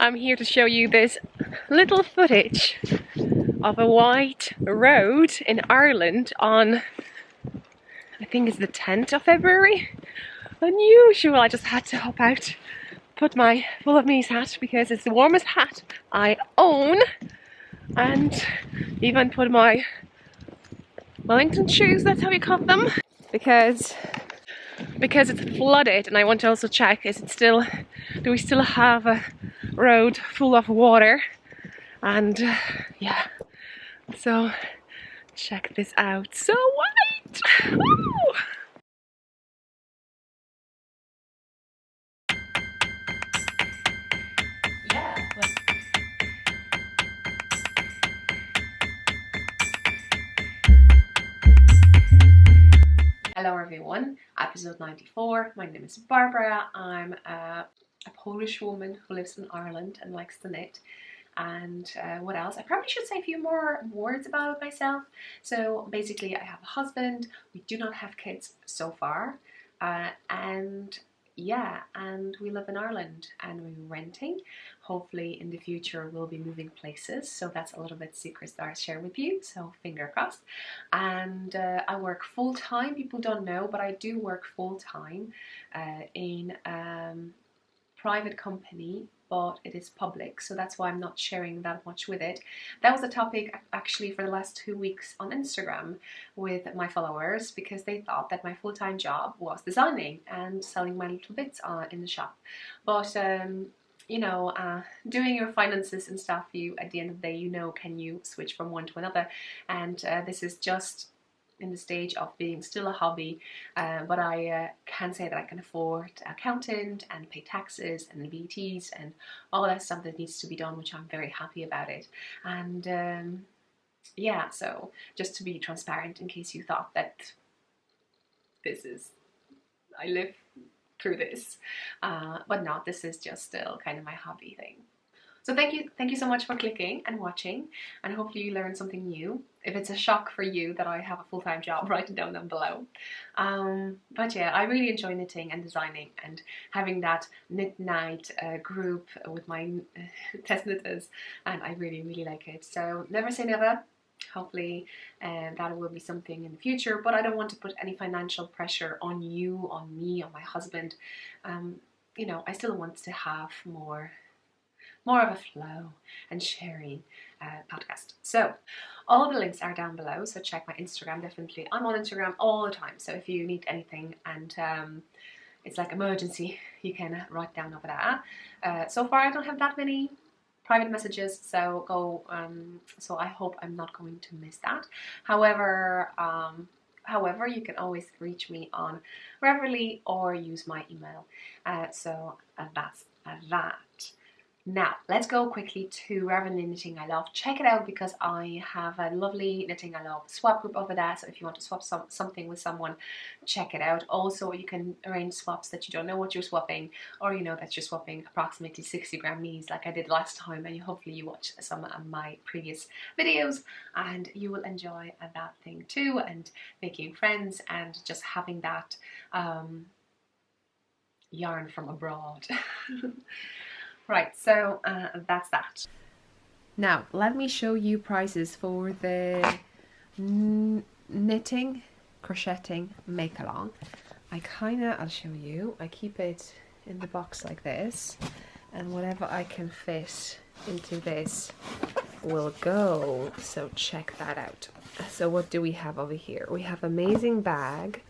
I'm here to show you this little footage of a white road in Ireland on, I think it's the 10th of February. Unusual. I just had to hop out, put my Full of Me's hat because it's the warmest hat I own, and even put my Wellington shoes, that's how you call them, because it's flooded. And I want to also check, do we still have a road full of water? And yeah, so check this out. So white! Woo! Yeah. Hello everyone, episode 94. My name is Barbara. I'm a Polish woman who lives in Ireland and likes to knit. And what else? I probably should say a few more words about myself. So basically I have a husband, we do not have kids so far, and yeah, and we live in Ireland and we're renting. Hopefully in the future we'll be moving places, so that's a little bit secrets that I share with you, so finger crossed. And I work full-time. People don't know, but I do work full-time in private company, but it is public, so that's why I'm not sharing that much with it. That was a topic actually for the last 2 weeks on Instagram with my followers, because they thought that my full-time job was designing and selling my little bits in the shop. But you know, doing your finances and stuff, you at the end of the day, you know, can you switch from one to another? And this is just in the stage of being still a hobby, but I can say that I can afford an accountant and pay taxes and VTs and all that stuff that needs to be done, which I'm very happy about it. And yeah, so just to be transparent, in case you thought that I live through this, but no, this is just still kind of my hobby thing. So thank you so much for clicking and watching, and hopefully you learned something new. If it's a shock for you that I have a full-time job, write it down below. But yeah, I really enjoy knitting and designing and having that knit night group with my test knitters, and I really like it. So never say never. Hopefully that will be something in the future, but I don't want to put any financial pressure on you, on me, on my husband. You know, I still want to have more of a flow and sharing podcast. So all the links are down below, so check my Instagram definitely. I'm on Instagram all the time, so if you need anything and it's like emergency, you can write down over there. So far I don't have that many private messages, so go so I hope I'm not going to miss that. However, you can always reach me on Reverly or use my email. So that's that. Now, let's go quickly to Reverend Knitting I Love. Check it out, because I have a lovely Knitting I Love swap group over there. So if you want to swap something with someone, check it out. Also, you can arrange swaps that you don't know what you're swapping, or you know that you're swapping approximately 60 gram me's like I did last time, and hopefully you watch some of my previous videos and you will enjoy that thing too, and making friends and just having that yarn from abroad. Right, so that's that. Now, let me show you prices for the knitting, crocheting make-along. I'll show you. I keep it in the box like this, and whatever I can fit into this will go. So check that out. So what do we have over here? We have amazing bag.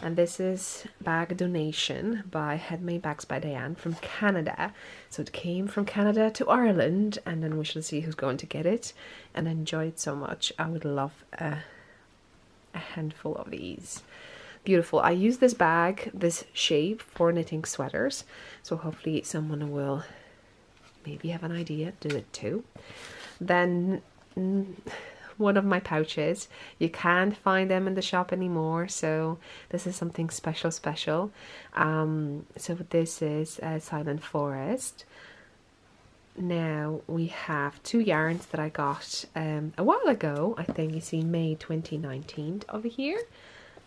And this is bag donation by Handmade Bags by Diane from Canada. So it came from Canada to Ireland, and then we shall see who's going to get it. And I enjoy it so much. I would love a handful of these. Beautiful. I use this bag, this shape, for knitting sweaters. So hopefully someone will maybe have an idea, do it too. Then one of my pouches. You can't find them in the shop anymore, so this is something special. So this is Silent Forest. Now we have 2 yarns that I got a while ago. I think you see May 2019 over here,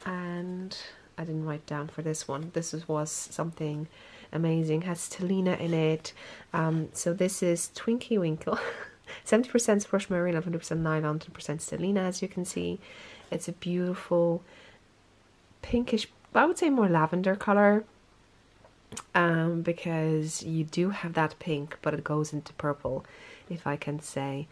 and I didn't write down for this one. This was something amazing. Has stellina in it. So this is Twinkie Winkle. 70% Sprush Merino, 100% nylon, 10% stellina, as you can see. It's a beautiful pinkish, I would say more lavender color, because you do have that pink, but it goes into purple, if I can say.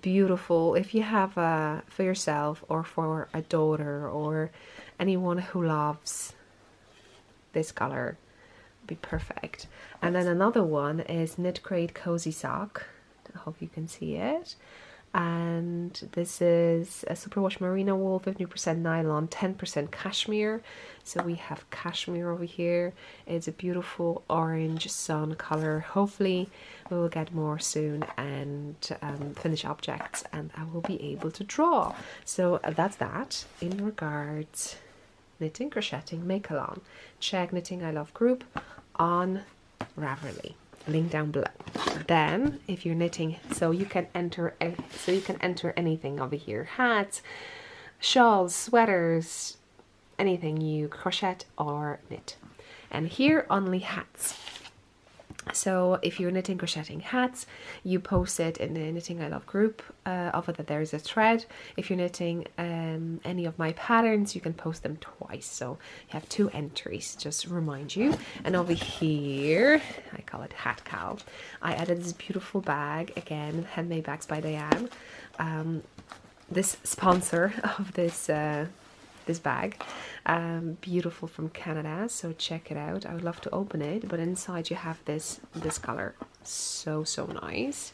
Beautiful if you have for yourself or for a daughter or anyone who loves this color, be perfect. And then another one is Knit Crate Cozy Sock. I hope you can see it. And this is a superwash merino wool, 50% nylon, 10% cashmere. So we have cashmere over here. It's a beautiful orange sun color. Hopefully we will get more soon and finish objects, and I will be able to draw. So that's that in regards knitting, crocheting, make along. Check Knitting I Love group on Ravelry, link down below. Then if you're knitting, so you can enter anything over here: hats, shawls, sweaters, anything you crochet or knit. And here only hats. So if you're knitting, crocheting hats, you post it in the Knitting I Love group of it, that there is a thread. If you're knitting any of my patterns, you can post them twice. So you have 2 entries, just to remind you. And over here, I call it Hat Cow. I added this beautiful bag, again, Handmade Bags by Diane. This sponsor of this bag, beautiful, from Canada, so check it out. I would love to open it, but inside you have this color, so nice.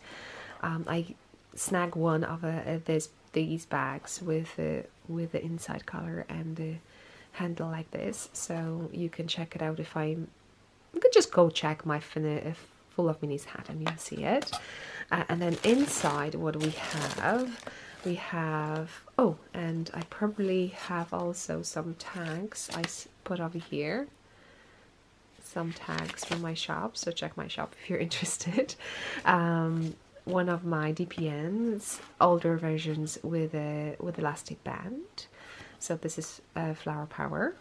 I snagged one of these bags with the inside color and the handle like this, so you can check it out. You could just go check my Full of Minis hat and you'll see it. And then inside, what do we have? We have, oh, and I probably have also some tags I put over here. Some tags from my shop, so check my shop if you're interested. One of my DPNs, older versions with elastic band. So this is Flower Power.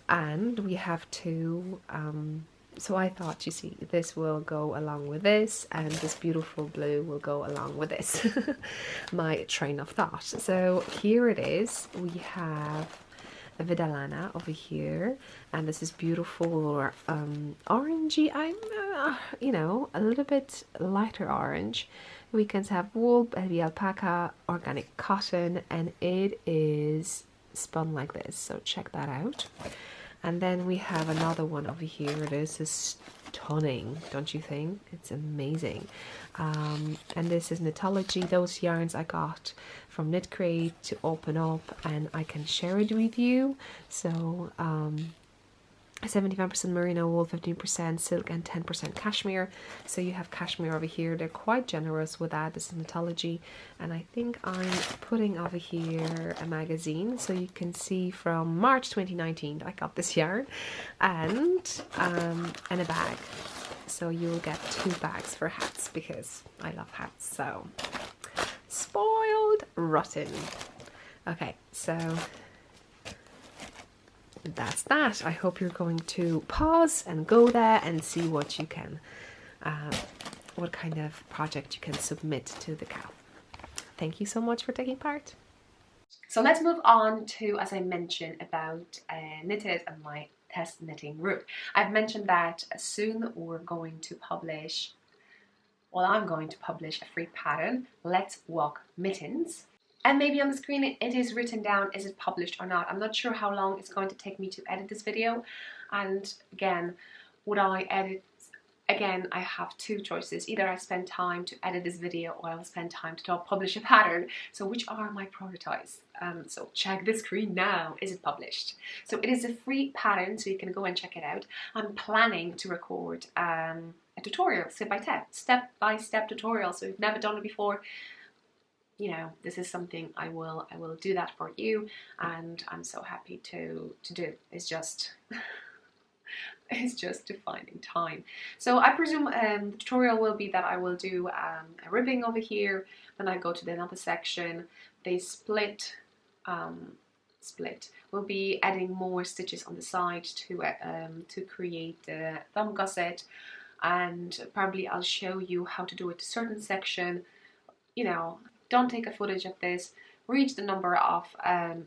And we have 2, so I thought, you see, this will go along with this, and this beautiful blue will go along with this. My train of thought. So here it is. We have a Vidalana over here, and this is beautiful orangey. You know, a little bit lighter orange. We can have wool, baby alpaca, organic cotton, and it is spun like this. So check that out. And then we have another one over here. This is stunning, don't you think? It's amazing. And this is Knitology. Those yarns I got from Knit Crate to open up, and I can share it with you. So 75% merino wool, 15% silk, and 10% cashmere. So you have cashmere over here. They're quite generous with that. This is Knitology, and I think I'm putting over here a magazine, so you can see from March 2019 I got this yarn, and a bag. So you'll get 2 bags for hats, because I love hats. So spoiled rotten. Okay, so that's that. I hope you're going to pause and go there and see what you can, what kind of project you can submit to the cow. Thank you so much for taking part. So let's move on to, as I mentioned, about knitted and my test knitting route. I've mentioned that soon we're going to publish, well, I'm going to publish a free pattern, Let's Walk Mittens. And maybe on the screen it is written down, is it published or not. I'm not sure how long it's going to take me to edit this video. And again, would I edit? Again, I have 2 choices. Either I spend time to edit this video, or I will spend time to publish a pattern. So which are my priorities? So check the screen now. Is it published? So it is a free pattern, so you can go and check it out. I'm planning to record a tutorial, step-by-step tutorial. So if you've never done it before, you know, this is something I will do that for you, and I'm so happy to do. It's just it's just finding time. So I presume the tutorial will be that I will do a ribbing over here, then I go to the another section. They split split. We'll be adding more stitches on the side to create the thumb gusset, and probably I'll show you how to do it a certain section. You know, don't take a footage of this, read the number of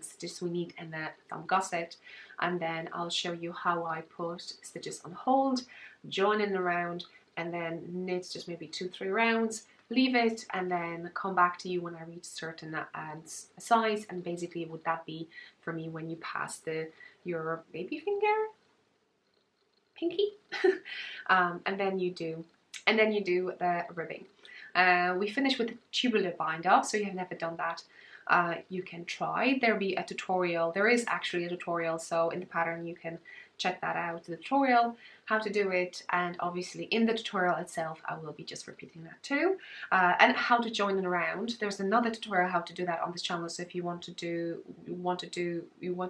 stitches we need in the thumb gusset, and then I'll show you how I put stitches on hold, join in around, and then knit just maybe 2-3 rounds, leave it, and then come back to you when I reach a certain size. And basically would that be for me when you pass your baby finger, pinky, and then you do the ribbing. We finish with the tubular bind off, so you have never done that. You can try. There'll be a tutorial. There is actually a tutorial, so in the pattern you can check that out, the tutorial, how to do it, and obviously in the tutorial itself I will be just repeating that too, and how to join it around. There's another tutorial how to do that on this channel, so if you want to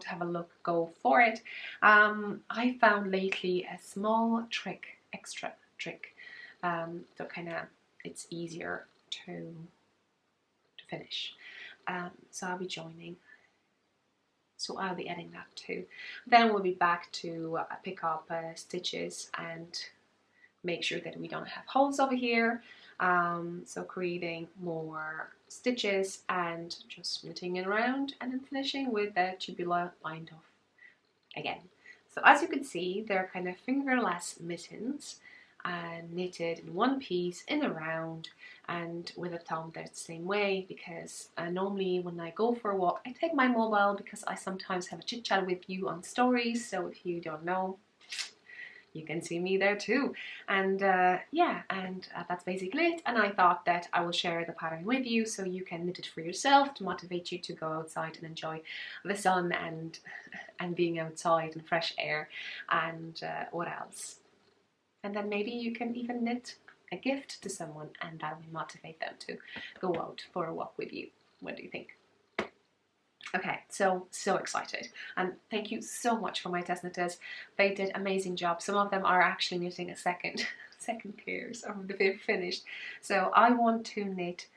have a look, go for it. I found lately a small trick, extra trick, so kind of it's easier to finish. So I'll be joining. So I'll be adding that too. Then we'll be back to pick up stitches and make sure that we don't have holes over here. So creating more stitches and just knitting it around, and then finishing with the tubular bind off again. So as you can see, they're kind of fingerless mittens, knitted in one piece in a round, and with a thumb that's the same way, because normally when I go for a walk I take my mobile, because I sometimes have a chit chat with you on stories, so if you don't know, you can see me there too. And yeah, and that's basically it. And I thought that I will share the pattern with you so you can knit it for yourself, to motivate you to go outside and enjoy the sun and being outside and fresh air, and what else. And then maybe you can even knit a gift to someone, and that will motivate them to go out for a walk with you. What do you think? Okay, so excited, and thank you so much for my test knitters. They did amazing job. Some of them are actually knitting a second pairs of they're finished. So I want to knit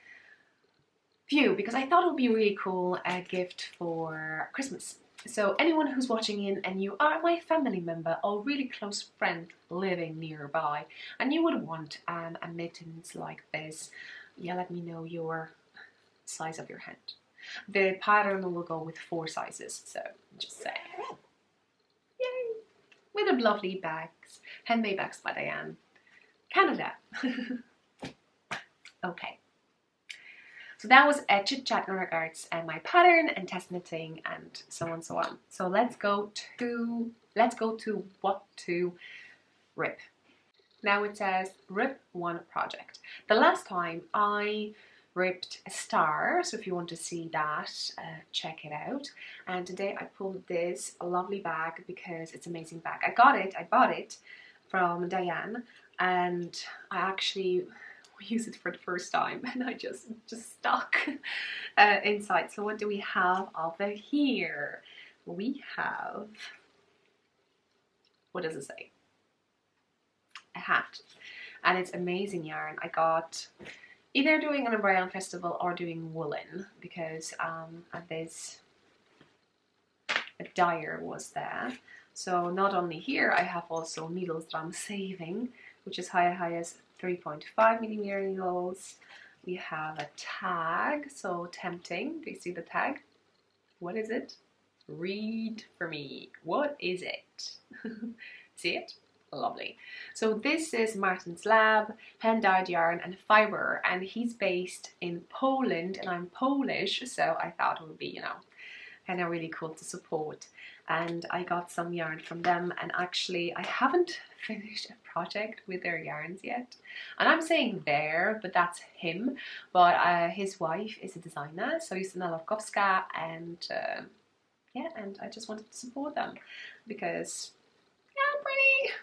few because I thought it would be really cool a gift for Christmas. So anyone who's watching in and you are my family member or really close friend living nearby and you would want a mittens like this, yeah, let me know your size of your hand. The pattern will go with 4 sizes, so just say. Yay! With the lovely bags, handmade bags by Diane, Canada. Okay. So that was a chit chat in regards to my pattern and test knitting and so on and so on. So let's go to what to rip. Now it says rip 1 project. The last time I ripped a star, so if you want to see that, check it out. And today I pulled this lovely bag because it's an amazing bag. I bought it from Diane, and I actually use it for the first time, and I just stuck inside. So what do we have over here? We have, what does it say? A hat, and it's amazing yarn. I got either doing an umbrella festival or doing woolen, because this a dyer was there. So not only here, I have also needles that I'm saving, which is high as 3.5mm needles. We have a tag, so tempting. Do you see the tag? What is it? Read for me. What is it? See it? Lovely. So this is Martin's Lab, hand-dyed yarn and fibre, and he's based in Poland and I'm Polish, so I thought it would be, you know, kind of really cool to support. And I got some yarn from them, and actually I haven't finished a project with their yarns yet. And I'm saying there, but that's him. But his wife is a designer, so Justyna Lowkowska, and yeah, and I just wanted to support them because yeah, pretty.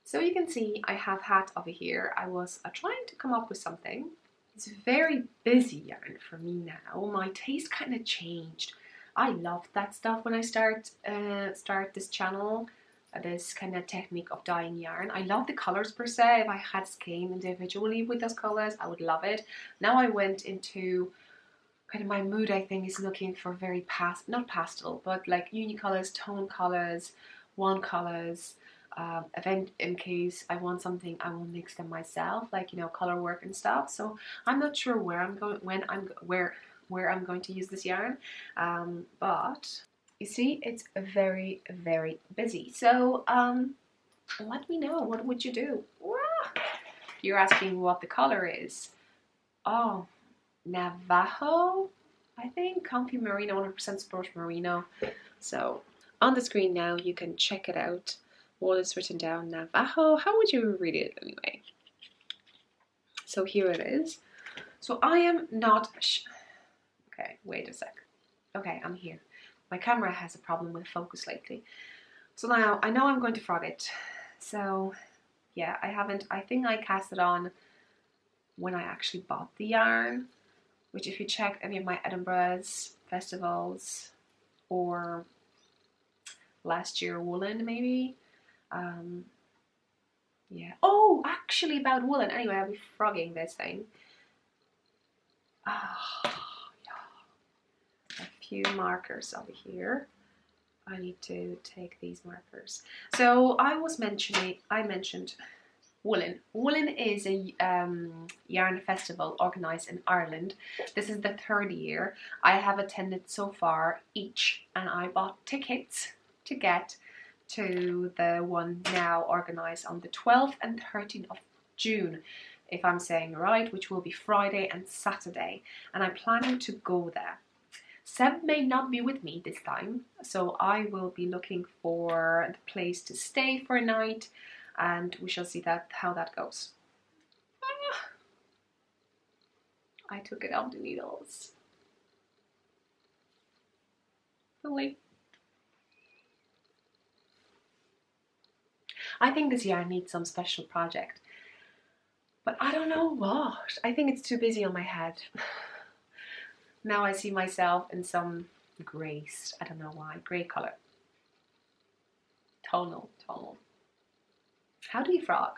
So you can see I have hat over here. I was trying to come up with something. It's very busy yarn for me now. My taste kind of changed. I love that stuff when I start this channel, this kind of technique of dyeing yarn. I love the colors per se. If I had skein individually with those colors, I would love it. Now I went into kind of my mood, I think, is looking for very not pastel, but like uni colors, tone colors, one colors. Event in case I want something, I will mix them myself, like, you know, color work and stuff. So I'm not sure where I'm going, where I'm going to use this yarn, but you see, it's very, very busy. So let me know, what would you do? You're asking what the color is. Oh, Navajo, I think, comfy merino, 100% sport merino. So on the screen now, you can check it out. What is written down, Navajo. How would you read it anyway? So here it is. So I am not, okay, wait a sec. Okay, I'm here. My camera has a problem with focus lately. So now I know I'm going to frog it. So yeah, I think I cast it on when I actually bought the yarn, which if you check any of my Edinburgh's festivals or last year woolen maybe. Yeah. Oh, actually about woolen. Anyway, I'll be frogging this thing. Yeah. A few markers over here. I need to take these markers. So I mentioned woolen. Woolen is a yarn festival organised in Ireland. This is the 3rd year. I have attended so far each, and I bought tickets to get to the one now organised on the 12th and 13th of June, if I'm saying right, which will be Friday and Saturday, and I'm planning to go there. Seb may not be with me this time, so I will be looking for the place to stay for a night, and we shall see how that goes. I took it off the needles. Really? I think this yarn needs some special project, but I don't know what. I think it's too busy on my head. Now I see myself in some grays, I don't know why, grey colour. Tonal. How do you frog?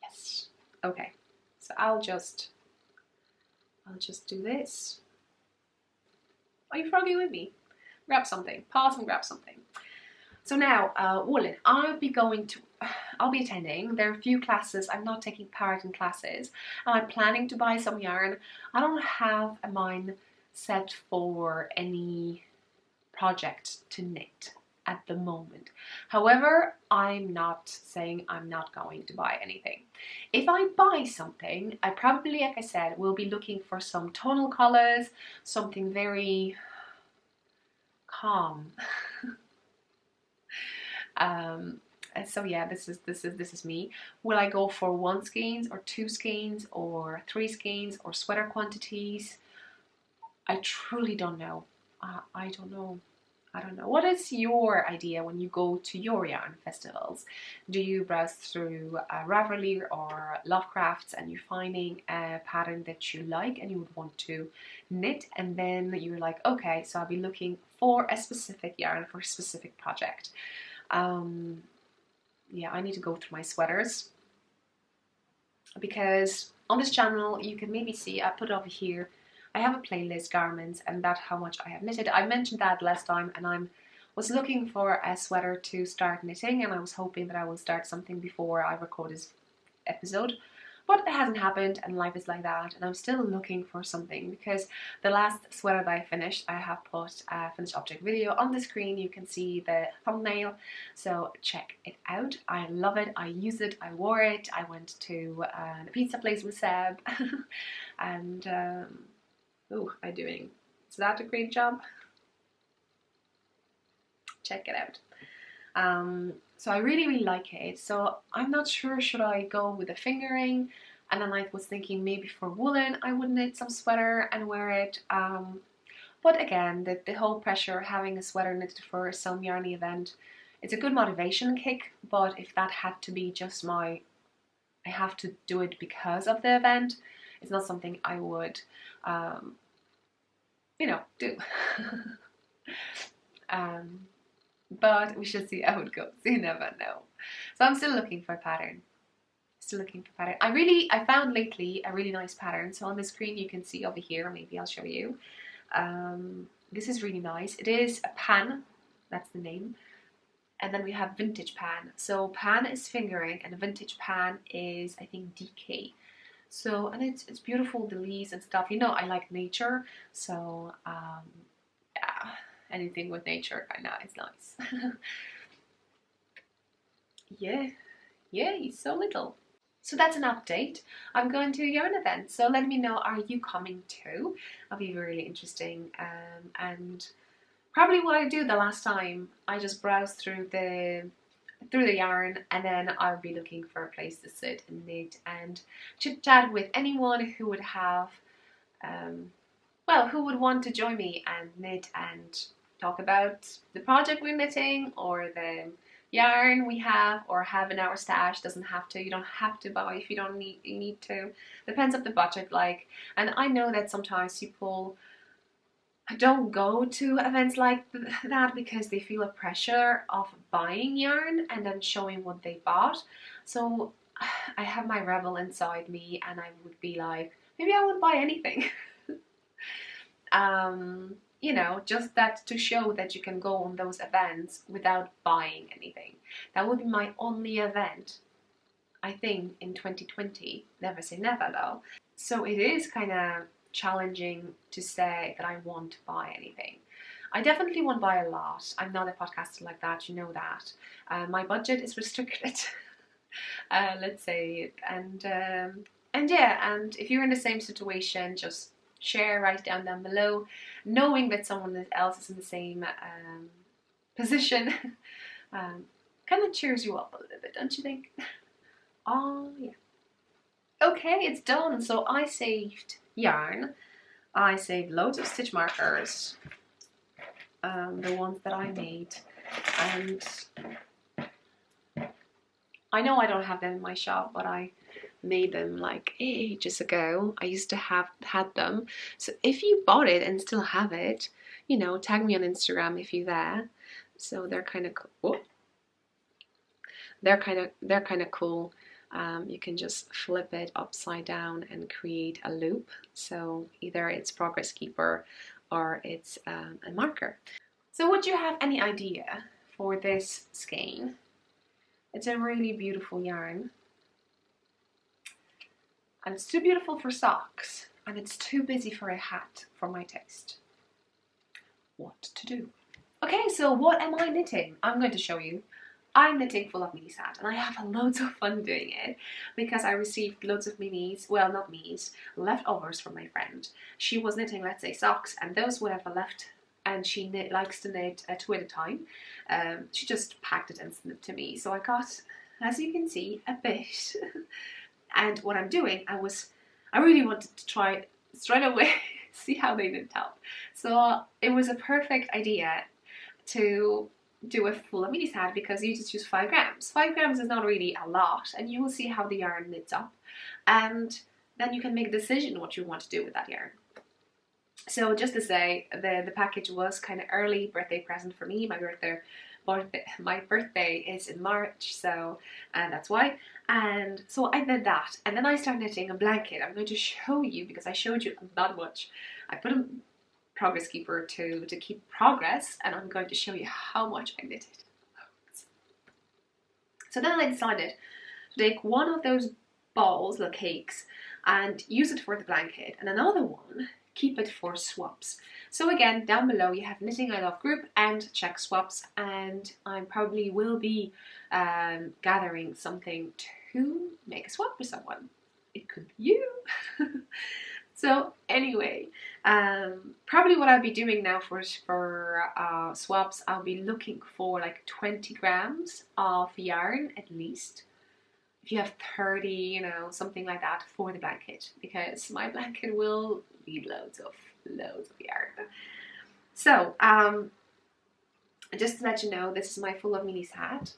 Yes. Okay, so I'll just do this. Are you frogging with me? Grab something, pause and grab something. So now, woolen, I'll be attending. There are a few classes. I'm not taking part in classes, and I'm planning to buy some yarn. I don't have a mind set for any project to knit at the moment. However, I'm not saying I'm not going to buy anything. If I buy something, I probably, like I said, will be looking for some tonal colors, something very calm. So yeah, this is me. Will I go for 1 skeins or 2 skeins or 3 skeins or sweater quantities? I truly don't know. I don't know. What is your idea when you go to your yarn festivals? Do you browse through Ravelry or Lovecrafts and you're finding a pattern that you like and you would want to knit, and then you're like, okay, so I'll be looking for a specific yarn for a specific project? Yeah, I need to go through my sweaters, because on this channel you can maybe see, I put over here, I have a playlist, garments, and that's how much I have knitted. I mentioned that last time, and I was looking for a sweater to start knitting, and I was hoping that I will start something before I record this episode. But it hasn't happened, and life is like that, and I'm still looking for something, because the last sweater that I finished, I have put a finished object video on the screen. You can see the thumbnail, so check it out. I love it, I use it, I wore it, I went to the pizza place with Seb, and oh, I'm doing, is that a great job? Check it out. So I really like it. So I'm not sure, should I go with the fingering? And then I was thinking maybe for woolen I would knit some sweater and wear it. But again, the whole pressure having a sweater knitted for some yarny event, it's a good motivation kick, but if that had to be just I have to do it because of the event, it's not something I would, you know, do. But we shall see how it goes. You never know. So I'm still looking for a pattern. Still looking for pattern. I found lately a really nice pattern. So on the screen you can see over here, maybe I'll show you. This is really nice. It is a pan, that's the name. And then we have vintage pan. So pan is fingering and a vintage pan is, I think, DK. So, and it's beautiful, the leaves and stuff. You know, I like nature, so yeah, anything with nature right now is nice. Yeah, yay, so little. So that's an update. I'm going to a yarn event, so let me know, are you coming too? That'll be really interesting. And probably what I do the last time, I just browse through the yarn, and then I'll be looking for a place to sit and knit and chit chat with anyone who would have, well, who would want to join me and knit and talk about the project we're knitting or the yarn we have or have in our stash. Doesn't have to, you don't have to buy if you don't need to. Depends on the budget, like. And I know that sometimes people don't go to events like that because they feel a pressure of buying yarn and then showing what they bought. So I have my rebel inside me and I would be like, maybe I would buy anything. You know, just that to show that you can go on those events without buying anything. That would be my only event, I think, in 2020. Never say never though. So it is kind of challenging to say that I won't buy anything. I definitely won't buy a lot. I'm not a podcaster like that, you know that. My budget is restricted, let's say. And yeah, and if you're in the same situation, just share, write down below, knowing that someone else is in the same position. Kind of cheers you up a little bit, don't you think? Oh yeah. Okay, it's done. So I saved yarn. I saved loads of stitch markers, the ones that I made, and I know I don't have them in my shop, but I made them like ages ago. I used to had them. So if you bought it and still have it, you know, tag me on Instagram if you're there. So they're kind of cool. They're kind of cool. You can just flip it upside down and create a loop. So either it's progress keeper or it's a marker. So would you have any idea for this skein? It's a really beautiful yarn. And it's too beautiful for socks. And it's too busy for a hat for my taste. What to do? Okay, so what am I knitting? I'm going to show you. I'm knitting Full of Minis hat, and I have loads of fun doing it because I received loads of minis, well, not minis, leftovers from my friend. She was knitting, let's say, socks, and those would have left, and she likes to knit 2 at a time. She just packed it and sent it to me. So I got, as you can see, a bit. And what I'm doing, I really wanted to try straight away, see how they knit up. So it was a perfect idea to do a Full of Minis hat because you just use 5 grams. 5 grams is not really a lot, and you will see how the yarn knits up, and then you can make a decision what you want to do with that yarn. So just to say, the package was kind of early birthday present for me. My birthday is in March, so that's why. And so I did that, and then I started knitting a blanket. I'm going to show you because I showed you not much. I put a progress keeper to keep progress, and I'm going to show you how much I knitted. So then I decided to take one of those balls, little cakes, and use it for the blanket, and another one keep it for swaps. So again, down below you have knittingILove group and check swaps, and I probably will be gathering something to make a swap with someone. It could be you. So anyway, probably what I'll be doing now for swaps, I'll be looking for like 20 grams of yarn at least. If you have 30, you know, something like that for the blanket, because my blanket will need loads of yarn. So just to let you know, this is my Full of Minis hat,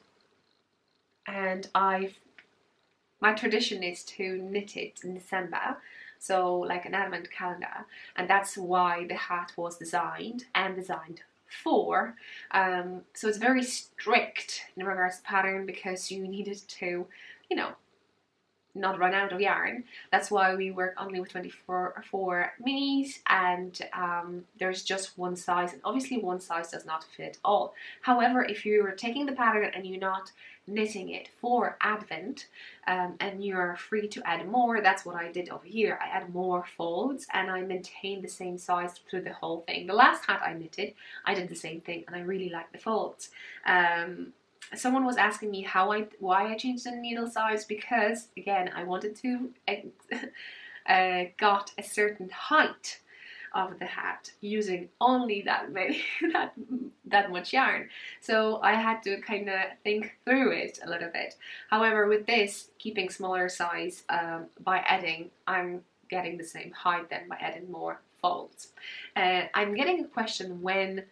and my tradition is to knit it in December. So like an advent calendar, and that's why the hat was designed for. So it's very strict in regards to pattern because you needed to, you know, not run out of yarn. That's why we work only with 24 minis, and there's just one size, and obviously one size does not fit all. However, if you're taking the pattern and you're not knitting it for Advent, and you're free to add more, that's what I did over here. I add more folds and I maintained the same size through the whole thing. The last hat I knitted, I did the same thing, and I really like the folds. Someone was asking me why I changed the needle size, because again I wanted to got a certain height of the hat using only that many that much yarn, so I had to kind of think through it a little bit. However, with this, keeping smaller size, by adding, I'm getting the same height then by adding more folds. I'm getting a question when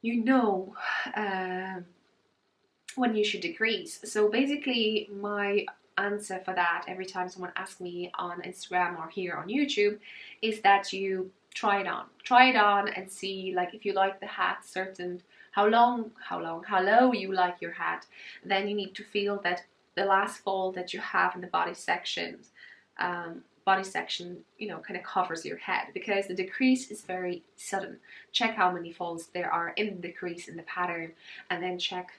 you know when you should decrease. So basically my answer for that, every time someone asks me on Instagram or here on YouTube, is that you try it on and see, like, if you like the hat certain how low you like your hat, then you need to feel that the last fold that you have in the body section, you know, kind of covers your head, because the decrease is very sudden. Check how many folds there are in the decrease in the pattern, and then check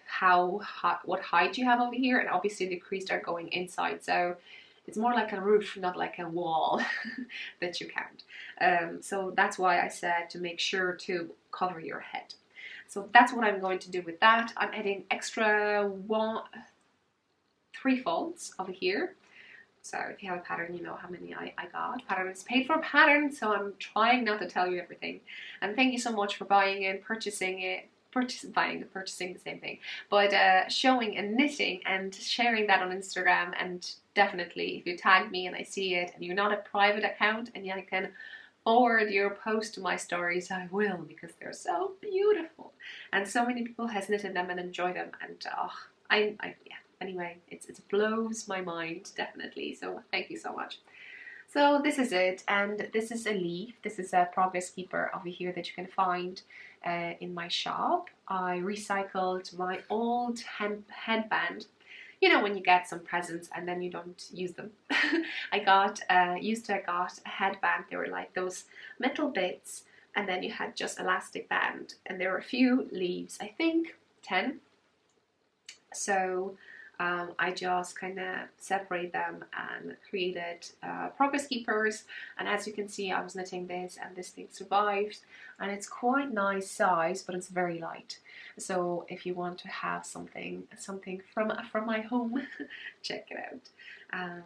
what height you have over here, and obviously the decreased are going inside, so it's more like a roof, not like a wall that you count. So that's why I said to make sure to cover your head. So that's what I'm going to do with that. I'm adding extra 3 folds over here. So if you have a pattern, you know how many I got. Pattern is paid for pattern, so I'm trying not to tell you everything. And thank you so much for buying and purchasing it. Purchasing the same thing, but showing and knitting and sharing that on Instagram. And definitely, if you tag me and I see it, and you're not a private account, and I can forward your post to my stories, I will, because they're so beautiful, and so many people has knitted them and enjoy them, and yeah. Anyway, it blows my mind, definitely. So thank you so much. So this is it, and this is a leaf. This is a progress keeper over here that you can find in my shop. I recycled my old headband. You know, when you get some presents and then you don't use them. I got a headband. They were like those metal bits, and then you had just elastic band, and there were a few leaves, I think 10. So I just kind of separate them and created progress keepers. And as you can see, I was knitting this, and this thing survived, and it's quite nice size, but it's very light. So if you want to have something from my home, check it out.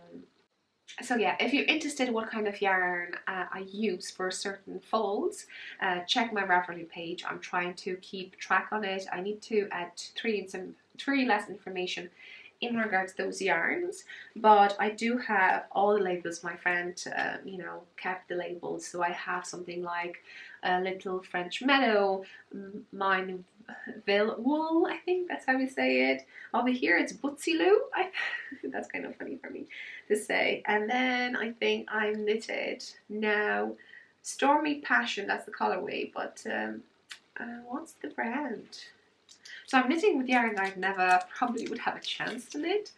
So yeah, if you're interested in what kind of yarn I use for certain folds, check my Ravelry page. I'm trying to keep track on it. I need to add three less information in regards to those yarns, but I do have all the labels. My friend, you know, kept the labels, so I have something like a little French meadow, mine Ville wool, I think that's how we say it. Over here it's Bootsy-Loo. That's kind of funny for me to say. And then I think I knitted now Stormy Passion, that's the colorway, but what's the brand? So I'm knitting with yarn I never probably would have a chance to knit.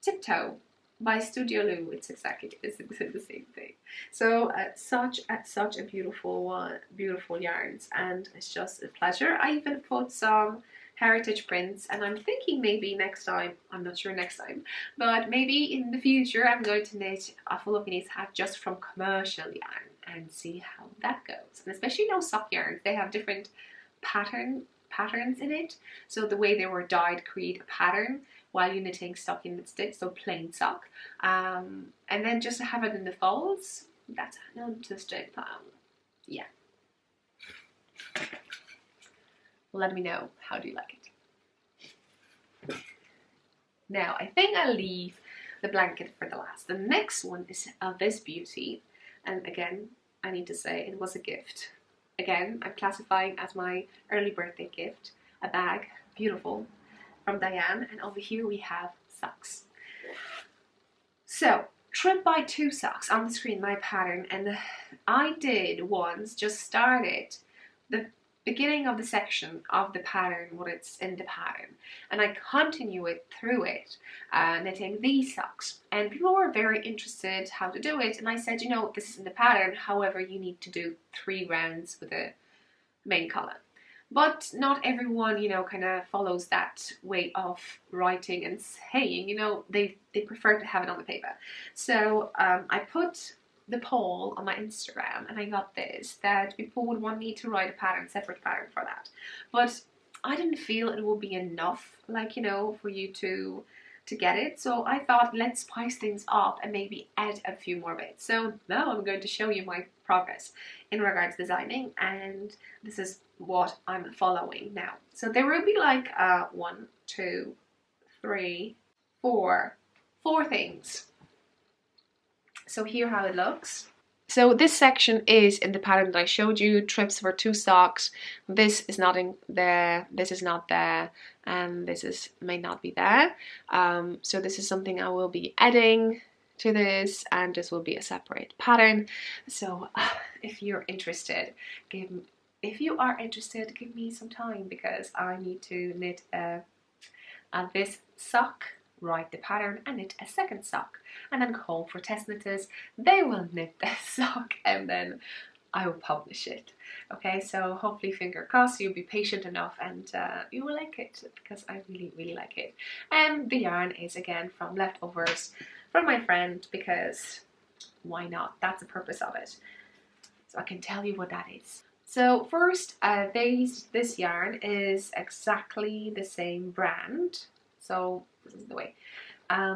Tiptoe by Studio Lou. It's exactly the same thing. So such a beautiful yarns, and it's just a pleasure. I even put some heritage prints, and I'm thinking maybe next time, I'm not sure next time, but maybe in the future I'm going to knit a full of minis hat just from commercial yarn and see how that goes. And especially now sock yarns, they have different patterns in it, so the way they were dyed create a pattern while you're knitting stocking knit stitch, so plain sock, and then just to have it in the folds, that's an interesting plan. Yeah, let me know, how do you like it? Now I think I'll leave the blanket for the last. The next one is this beauty, and again I need to say it was a gift. Again, I'm classifying as my early birthday gift, a bag, beautiful, from Diane, and over here we have socks. So, Trip by 2 socks on the screen, my pattern, and I did once, just started, the beginning of the section of the pattern, what it's in the pattern, and I continue it through it, knitting these socks. And people were very interested how to do it, and I said, you know, this is in the pattern, however you need to do 3 rounds with the main colour. But not everyone, you know, kind of follows that way of writing and saying, you know, they prefer to have it on the paper. So I put the poll on my Instagram, and I got this, that people would want me to write a pattern, separate pattern for that. But I didn't feel it would be enough, like, you know, for you to get it. So I thought, let's spice things up and maybe add a few more bits. So now I'm going to show you my progress in regards to designing, and this is what I'm following now. So there will be like 1, 2, 3, 4 things. So here how it looks. So this section is in the pattern that I showed you, trips for 2 socks. This is not in there, this is not there, and this may not be there. So this is something I will be adding to this, and this will be a separate pattern. So if you're interested, give me some time, because I need to knit this sock, write the pattern, and knit a second sock, and then call for test knitters. They will knit the sock, and then I will publish it. Okay, so hopefully, finger crossed, you'll be patient enough, and you will like it, because I really like it. And the yarn is again from leftovers from my friend, because why not? That's the purpose of it. So I can tell you what that is. So first, this yarn is exactly the same brand. So this is the way,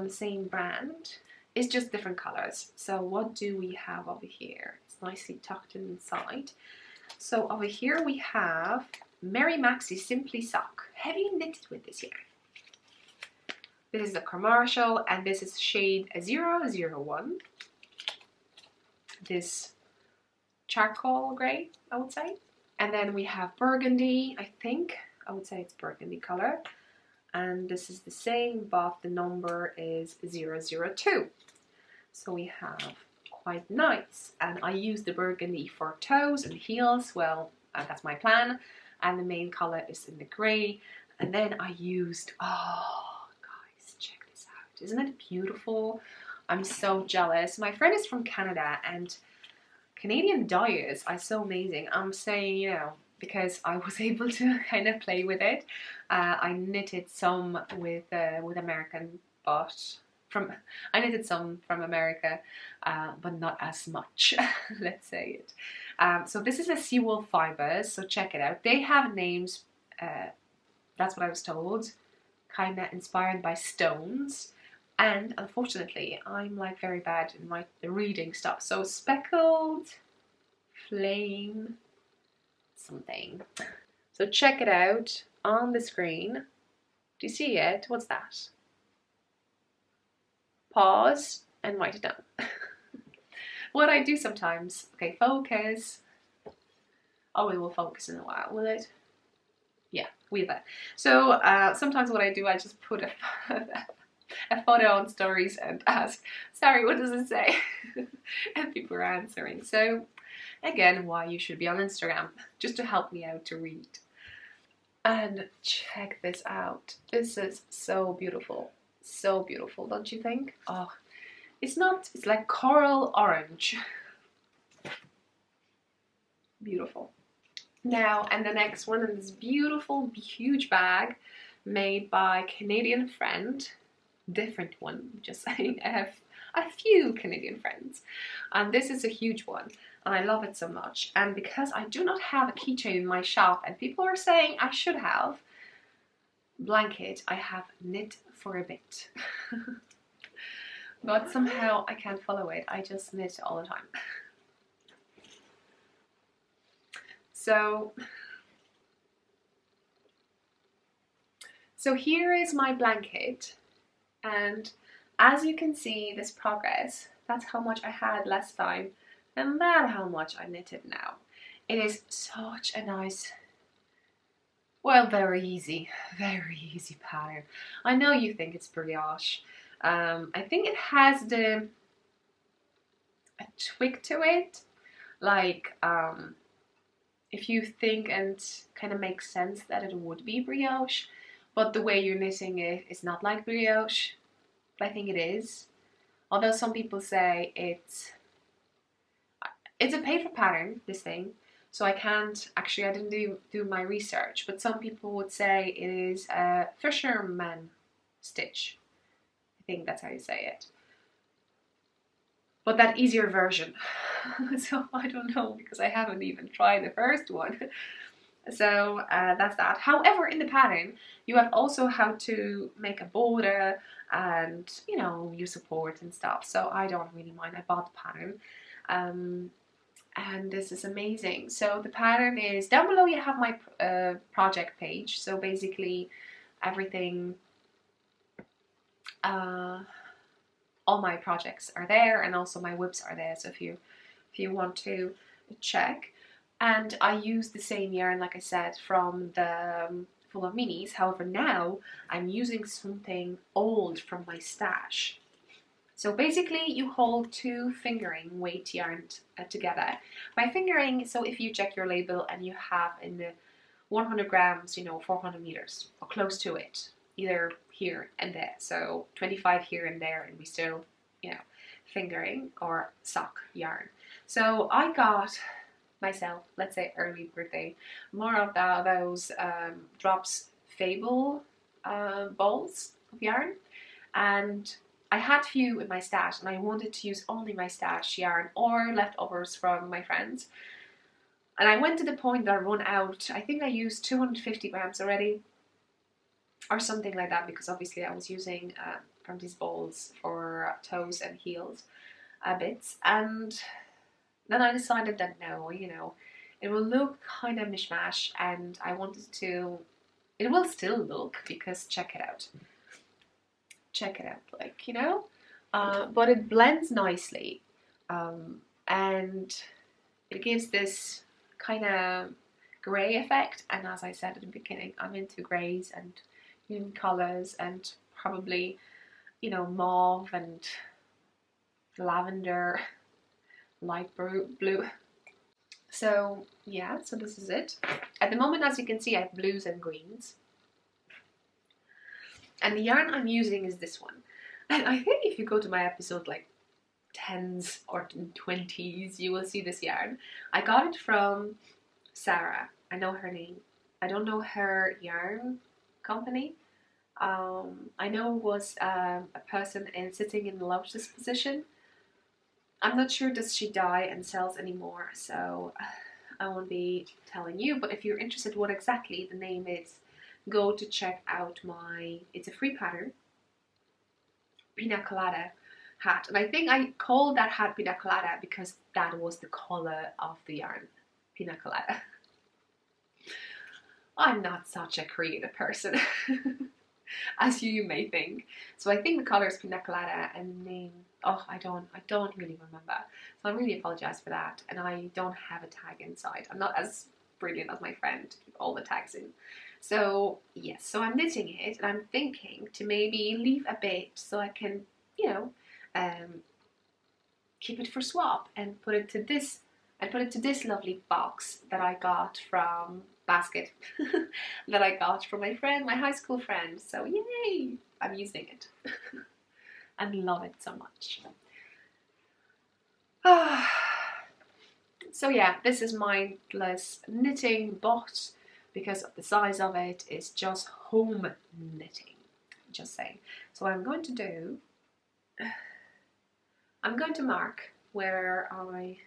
same brand. It's just different colors. So what do we have over here? It's nicely tucked inside. So over here we have Mary Maxie Simply Sock. Have you knitted with this yarn? This is a commercial, and this is shade 001. This charcoal grey, I would say. And then we have burgundy, I think. I would say it's burgundy color. And this is the same, but the number is 002. So we have quite nice. And I use the burgundy for toes and heels. Well, that's my plan. And the main color is in the grey. And then I used, oh guys, check this out. Isn't it beautiful? I'm so jealous. My friend is from Canada, and Canadian dyers are so amazing. I'm saying, you know, because I was able to kind of play with it. I knitted some with American, but I knitted some from America, but not as much. Let's say it. So this is a seawool fibers. So check it out. They have names. That's what I was told. Kind of inspired by stones. And unfortunately, I'm like very bad in my reading stuff. So speckled flame something. So check it out on the screen. Do you see it? What's that? Pause and write it down. What I do sometimes. Okay, focus. Oh, it will focus in a while, will it? Yeah, we have. So sometimes what I do, I just put a photo on stories and ask, sorry, what does it say? And people are answering. So again, why you should be on Instagram, just to help me out to read. And check this out. This is so beautiful. So beautiful, don't you think? Oh, it's like coral orange. Beautiful. Now, and the next one in this beautiful, huge bag made by Canadian friend. Different one, just saying. I have a few Canadian friends, and this is a huge one, and I love it so much. And because I do not have a keychain in my shop, and people are saying I should have blanket, I have knit for a bit. But somehow I can't follow it. I just knit all the time. So here is my blanket. And as you can see, this progress, that's how much I had last time, and that's how much I knitted now. It is such a nice, well, very easy pattern. I know you think it's brioche. I think it has a twig to it, like if you think and kind of makes sense that it would be brioche, but the way you're knitting it is not like brioche. But I think it is. Although some people say it's a paper pattern, this thing, so I can't actually, I didn't do my research, but some people would say it is a fisherman stitch. I think that's how you say it. But that easier version. So I don't know, because I haven't even tried the first one. So that's that. However, in the pattern, you have also how to make a border and, you know, use support and stuff. So I don't really mind. I bought the pattern. And this is amazing. So the pattern is down below. You have my project page. So basically everything, all my projects are there, and also my whips are there. So if you want to check. And I use the same yarn, like I said, from the Full of Minis. However, now I'm using something old from my stash. So basically you hold two fingering weight yarn together. By fingering, so if you check your label and you have in the 100 grams, you know, 400 meters or close to it, either here and there. So 25 here and there, and we still, you know, fingering or sock yarn. So I got myself, let's say early birthday, more of those drops fable balls of yarn, and I had few in my stash, and I wanted to use only my stash yarn or leftovers from my friends. And I went to the point that I run out. I think I used 250 grams already, or something like that, because obviously I was using from these balls for toes and heels bits. And then I decided that no, you know, it will look kind of mishmash, and I wanted to, it will still look, because check it out, like, you know, but it blends nicely, and it gives this kind of grey effect. And as I said at the beginning, I'm into greys and unique colours, and probably, you know, mauve and lavender, light blue. So yeah, so this is it. At the moment, as you can see, I have blues and greens. And the yarn I'm using is this one. And I think if you go to my episode like 10s or 20s, you will see this yarn. I got it from Sarah. I know her name. I don't know her yarn company. I know it was a person sitting in the lotus position. I'm not sure, does she dye and sells anymore, so I won't be telling you. But if you're interested what exactly the name is, go to check out it's a free pattern, Pina Colada hat. And I think I called that hat Pina Colada because that was the color of the yarn, Pina Colada. I'm not such a creative person as you may think. So I think the color is Pina Colada, and the name, oh, I don't really remember. So I really apologize for that. And I don't have a tag inside. I'm not as brilliant as my friend to keep all the tags in. So yes, so I'm knitting it, and I'm thinking to maybe leave a bit so I can, you know, keep it for swap and put it to this, and put it to this lovely box that I got from basket that I got from my friend, my high school friend. So yay, I'm using it and love it so much. So yeah, this is mindless knitting, but because of the size of it, it's just home knitting, just saying. So what I'm going to do, I'm going to mark where I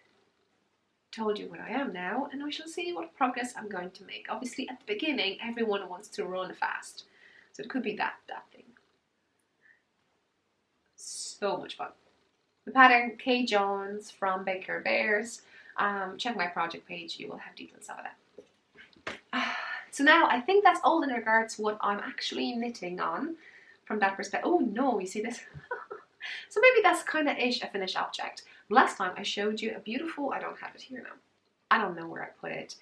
told you where I am now, and we shall see what progress I'm going to make. Obviously at the beginning everyone wants to run fast, so it could be that thing. So much fun. The pattern Kay Jones from Baker Bears. Check my project page, you will have details of that. So now I think that's all in regards to what I'm actually knitting on from that perspective. Oh no, you see this? So maybe that's kind of ish a finished object. Last time I showed you a beautiful, I don't have it here now, I don't know where I put it,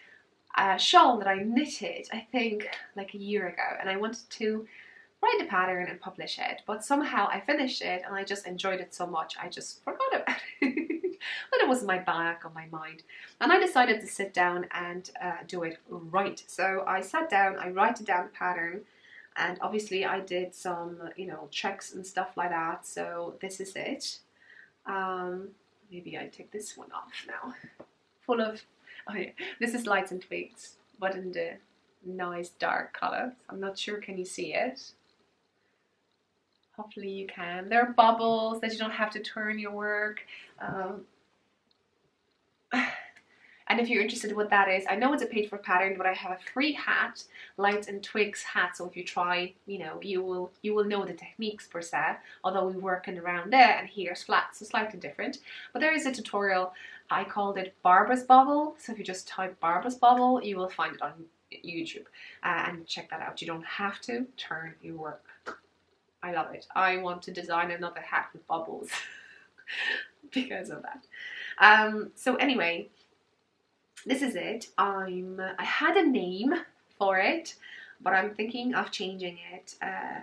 a shawl that I knitted, I think like a year ago, and I wanted to write the pattern and publish it, but somehow I finished it and I just enjoyed it so much I just forgot about it. But it was my back on my mind, and I decided to sit down and do it right. So I sat down, I wrote down the pattern, and obviously I did some, you know, checks and stuff like that. So this is it. Maybe I take this one off now. Full of, oh yeah, this is lights and twigs, but in the nice dark color. I'm not sure, can you see it? Hopefully you can. There are bubbles that you don't have to turn your work. And if you're interested in what that is, I know it's a paid for pattern, but I have a free hat, lights and twigs hat. So if you try, you know, you will know the techniques per se. Although we're working around there, and here's flat, so slightly different. But there is a tutorial. I called it Barbara's Bobble. So if you just type Barbara's Bobble, you will find it on YouTube, and check that out. You don't have to turn your work. I love it. I want to design another hat with bubbles because of that. So anyway, this is it. I had a name for it, but I'm thinking of changing it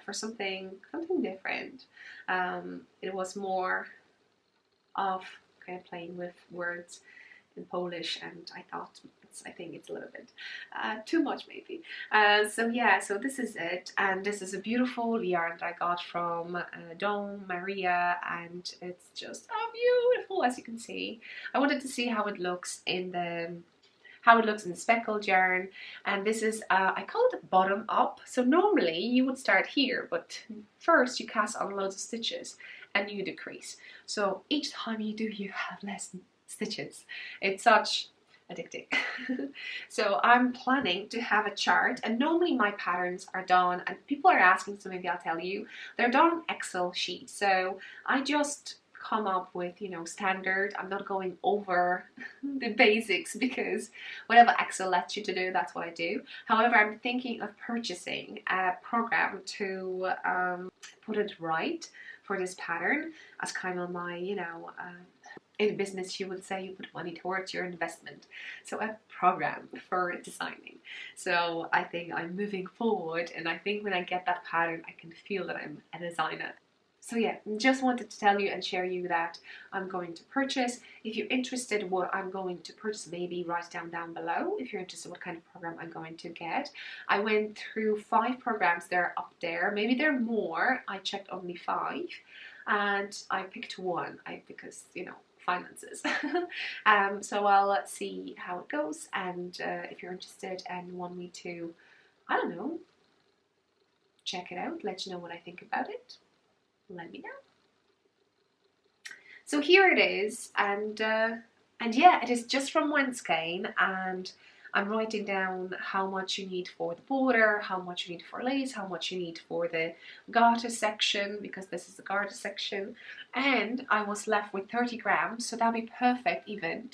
for something different. It was more of kind of playing with words in Polish, and I thought I think it's a little bit too much maybe. So yeah, so this is it, and this is a beautiful yarn that I got from Dom Maria, and it's just so beautiful, as you can see. I wanted to see how it looks in the speckled yarn, and this is I call it bottom up. So normally you would start here, but first you cast on loads of stitches and you decrease. So each time you do, you have less stitches. It's such addicting. So I'm planning to have a chart, and normally my patterns are done, and people are asking, so maybe I'll tell you, they're done on Excel sheets. So I just come up with, you know, standard. I'm not going over the basics, because whatever Excel lets you to do, that's what I do. However, I'm thinking of purchasing a program to put it right for this pattern, as kind of my, you know, in business you would say you put money towards your investment. So a program for designing. So I think I'm moving forward, and I think when I get that pattern, I can feel that I'm a designer. So yeah, just wanted to tell you and share you that I'm going to purchase. If you're interested what I'm going to purchase, maybe write down below if you're interested what kind of program I'm going to get. I went through 5 programs, they're up there. Maybe there are more. I checked only 5, and I picked one because, you know, finances. So I'll see how it goes, and if you're interested and want me to, I don't know, check it out, let you know what I think about it, let me know. So here it is, and yeah, it is just from Winscane, and I'm writing down how much you need for the border, how much you need for lace, how much you need for the garter section, because this is the garter section, and I was left with 30 grams, so that'll be perfect even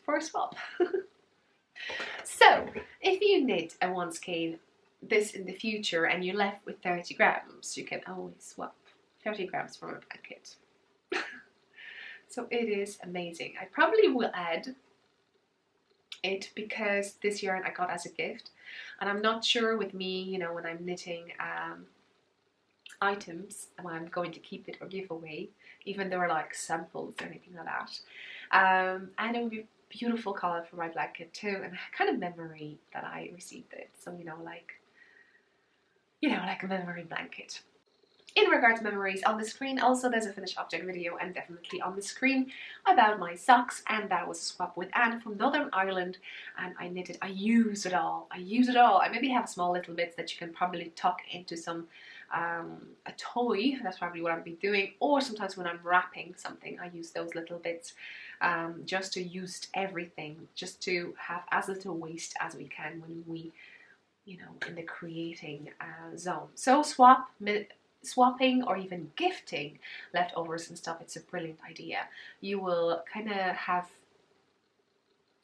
for a swap. So if you knit a Winscane this in the future and you're left with 30 grams, you can always swap 30 grams from a blanket. So it is amazing. I probably will add it because this yarn I got as a gift, and I'm not sure with me, you know, when I'm knitting items, when I'm going to keep it or give away, even though they're like samples or anything like that. And it would be a beautiful color for my blanket too, and a kind of memory that I received it. So, you know, like a memory blanket. In regards to memories, on the screen also there's a finished object video, and definitely on the screen about my socks, and that was a swap with Anne from Northern Ireland, and I knitted, I use it all. I maybe have small little bits that you can probably tuck into some a toy. That's probably what I'll be doing, or sometimes when I'm wrapping something I use those little bits just to use everything, just to have as little waste as we can when we, you know, in the creating zone. So swapping or even gifting leftovers and stuff, it's a brilliant idea. You will kind of have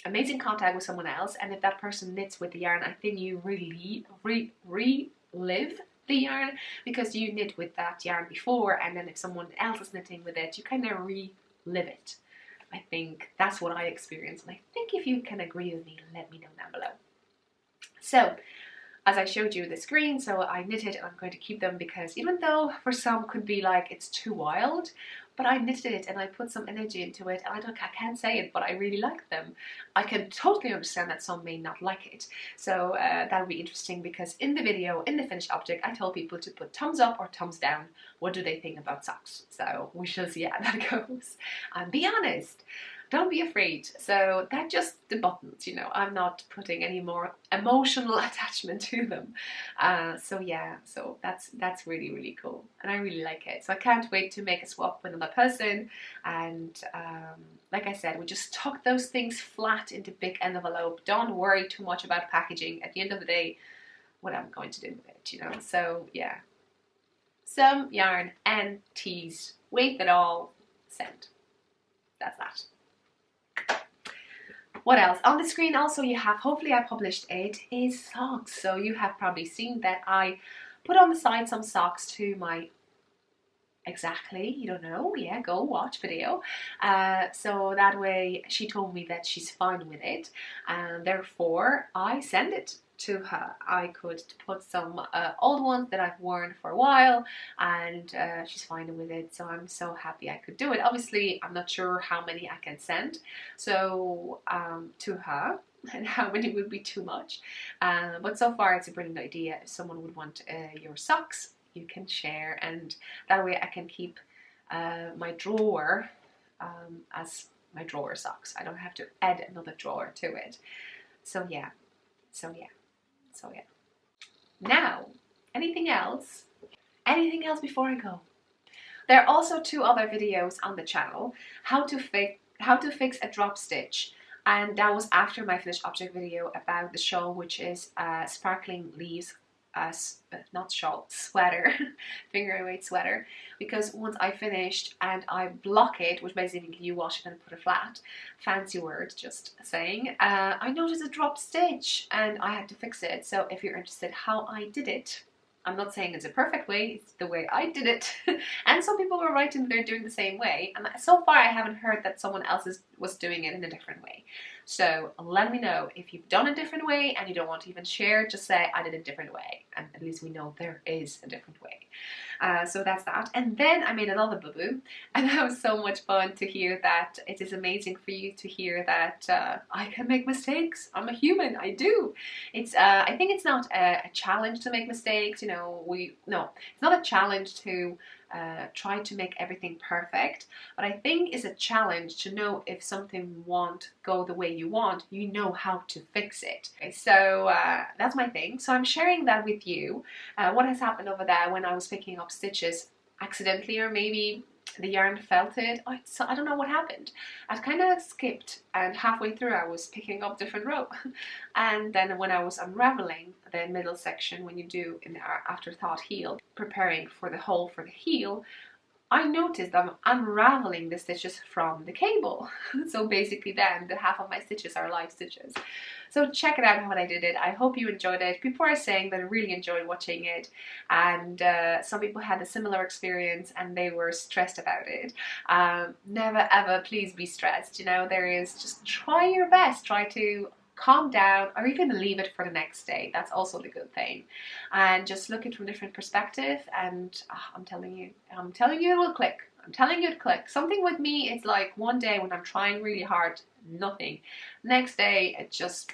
amazing contact with someone else, and if that person knits with the yarn, I think you really relive the yarn, because you knit with that yarn before, and then if someone else is knitting with it, you kind of relive it. I think that's what I experienced, and I think if you can agree with me, let me know down below. So as I showed you the screen, so I knitted, and I'm going to keep them because even though for some could be like it's too wild, but I knitted it and I put some energy into it, and I can't say it, but I really like them. I can totally understand that some may not like it. So that'll be interesting, because in the video, in the finished object, I told people to put thumbs up or thumbs down. What do they think about socks? So we shall see how that goes. And be honest. Don't be afraid. So that's just the buttons, you know. I'm not putting any more emotional attachment to them. So yeah, so that's really, really cool, and I really like it. So I can't wait to make a swap with another person. And like I said, we just tuck those things flat into big envelope. Don't worry too much about packaging. At the end of the day, what I'm going to do with it, you know. So yeah, some yarn and teas, weight it all, send. That's that. What else? On the screen also you have, hopefully I published it, is socks. So you have probably seen that I put on the side some socks to my, exactly, you don't know, yeah, go watch video. So that way she told me that she's fine with it, and therefore I send it to her. I could put some old ones that I've worn for a while, and she's fine with it, so I'm so happy I could do it. Obviously I'm not sure how many I can send so to her, and how many would be too much, but so far it's a brilliant idea. If someone would want your socks, you can share, and that way I can keep my drawer as my drawer socks. I don't have to add another drawer to it. So yeah, so yeah. So yeah. Now, anything else? Anything else before I go? There are also 2 other videos on the channel. How to fix a drop stitch, and that was after my finished object video about the shawl, which is sparkling leaves, not shawl, sweater, finger weight sweater. Because once I finished and I block it, which basically you wash it and put it flat, fancy word, just saying, I noticed a drop stitch and I had to fix it. So if you're interested how I did it, I'm not saying it's a perfect way, it's the way I did it. And some people were writing that they're doing the same way, and so far I haven't heard that someone else was doing it in a different way. So let me know if you've done a different way and you don't want to even share. Just say I did a different way, and at least we know there is a different way. So that's that. And then I made another boo-boo, and that was so much fun to hear that. It is amazing for you to hear that I can make mistakes. I'm a human, I do. It's I think it's not a challenge to make mistakes, you know. It's not a challenge to try to make everything perfect, but I think it's a challenge to know if something won't go the way you want, you know how to fix it. Okay, so that's my thing. So I'm sharing that with you. What has happened over there when I was picking up stitches accidentally, or maybe the yarn felt it. I don't know what happened. I kind of skipped, and halfway through I was picking up different rope. And then when I was unraveling the middle section, when you do in the afterthought heel, preparing for the hole for the heel, I noticed I'm unraveling the stitches from the cable. So basically then the half of my stitches are live stitches. So check it out how I did it. I hope you enjoyed it. People are saying that I really enjoyed watching it, and some people had a similar experience and they were stressed about it. Never ever please be stressed, you know. There is, just try your best, try to calm down, or even leave it for the next day. That's also the good thing. And just look at it from a different perspective, and I'm telling you it will click. I'm telling you it click. Something with me, it's like one day when I'm trying really hard, nothing. Next day, it's just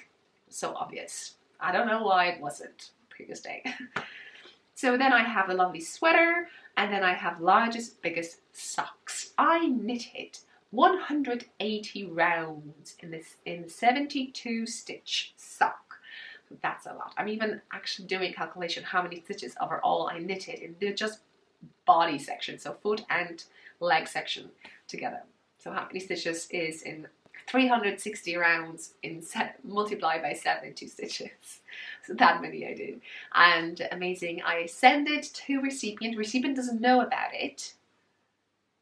so obvious. I don't know why it wasn't previous day. So then I have a lovely sweater, and then I have largest, biggest socks. I knitted 180 rounds in 72 stitch sock. So that's a lot. I'm even actually doing calculation how many stitches overall I knitted in the just body section, so foot and leg section together. So how many stitches is in 360 rounds in multiplied by 72 stitches. So that many I did. And amazing. I send it to recipient. Recipient doesn't know about it.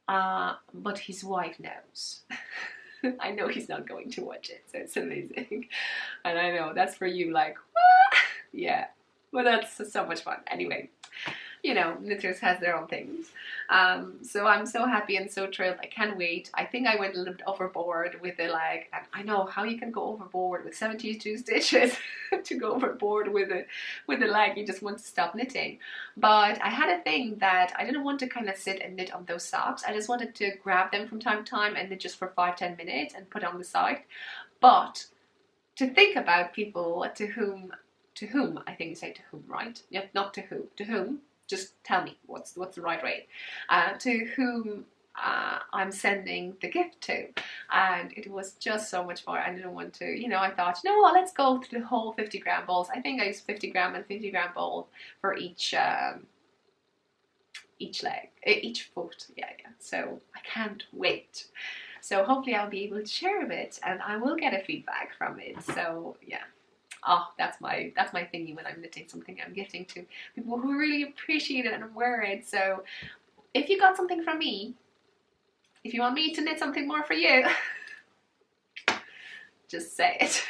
But his wife knows. I know he's not going to watch it, so it's amazing. And I know that's for you, like, what? Yeah, but that's so much fun. Anyway, you know, knitters has their own things. So I'm so happy and so thrilled. I can't wait. I think I went a little bit overboard with the leg, and I know how you can go overboard with 72 stitches to go overboard with the leg. You just want to stop knitting. But I had a thing that I didn't want to kind of sit and knit on those socks. I just wanted to grab them from time to time and knit just for 5-10 minutes and put on the side. But to think about people to whom I think you say to whom, right? Yeah, not to who. To whom? Just tell me what's the right way. To whom I'm sending the gift to, and it was just so much fun. I didn't want to, you know, I thought, you know what, let's go through the whole 50-gram balls. I think I used 50-gram and 50-gram ball for each leg, each foot. Yeah. So I can't wait. So hopefully I'll be able to share a bit, and I will get a feedback from it. So yeah. Oh, that's my thingy when I'm knitting something I'm gifting to people who really appreciate it and wear it. So if you got something from me, if you want me to knit something more for you, just say it.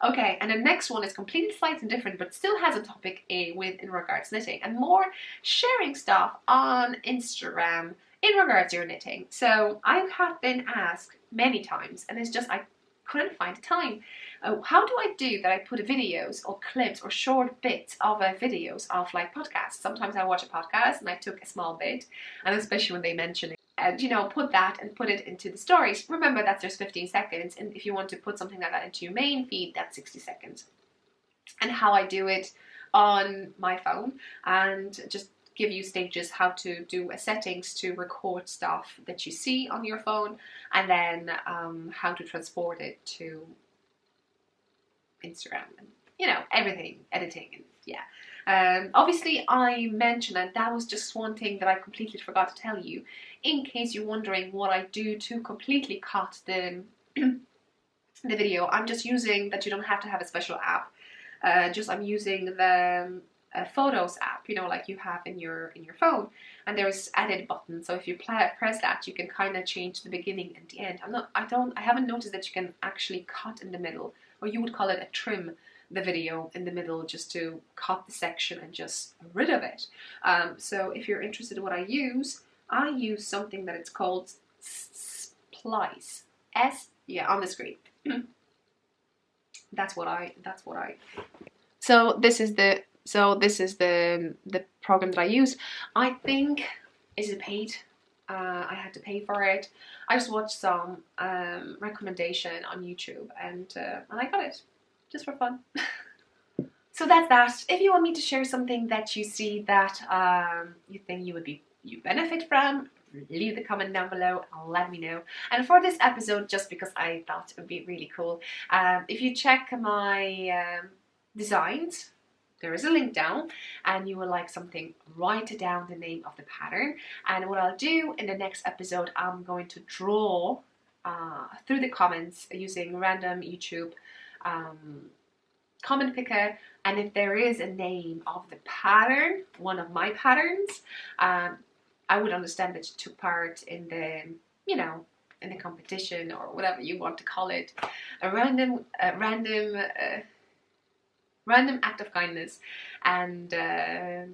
Okay, and the next one is completely slightly different, but still has a topic in regards to knitting, and more sharing stuff on Instagram in regards to your knitting. So I have been asked many times, and it's just I couldn't find the time. How do I do that? I put videos or clips or short bits of videos of like podcasts. Sometimes I watch a podcast and I took a small bit, and especially when they mention it, and you know, put that and put it into the stories. Remember that there's 15 seconds, and if you want to put something like that into your main feed, that's 60 seconds. And how I do it on my phone, and just give you stages how to do settings to record stuff that you see on your phone, and then how to transport it to Instagram, and you know, everything, editing, and yeah. Obviously I mentioned, and that was just one thing that I completely forgot to tell you, in case you're wondering what I do to completely cut the the video. I'm just using that. You don't have to have a special app. I'm using the Photos app, you know, like you have in your phone, and there's edit button. So if you press that, you can kind of change the beginning and the end. I haven't noticed that you can actually cut in the middle, or you would call it a trim the video in the middle, just to cut the section and just rid of it. So if you're interested in what I use something that it's called Splice. On the screen. That's what I. So this is the program that I use. I think, is it paid? I had to pay for it. I just watched some recommendation on YouTube, and I got it just for fun. So that's that. If you want me to share something that you see that you think you benefit from, leave the comment down below and let me know. And for this episode, just because I thought it would be really cool, if you check my designs, there is a link down, and you will like something, write down the name of the pattern. And what I'll do in the next episode, I'm going to draw through the comments using random YouTube comment picker, and if there is a name of the pattern, one of my patterns, I would understand that you took part in the, you know, in the competition, or whatever you want to call it, a random act of kindness, and I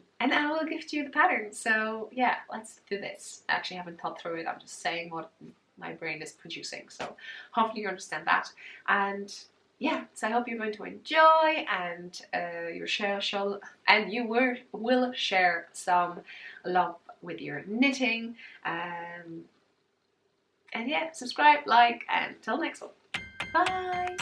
will gift you the pattern. So yeah, let's do this. I actually haven't thought through it. I'm just saying what my brain is producing. So hopefully you understand that. And yeah, so I hope you're going to enjoy, and you will share some love with your knitting. And yeah, subscribe, like, and till next one. Bye.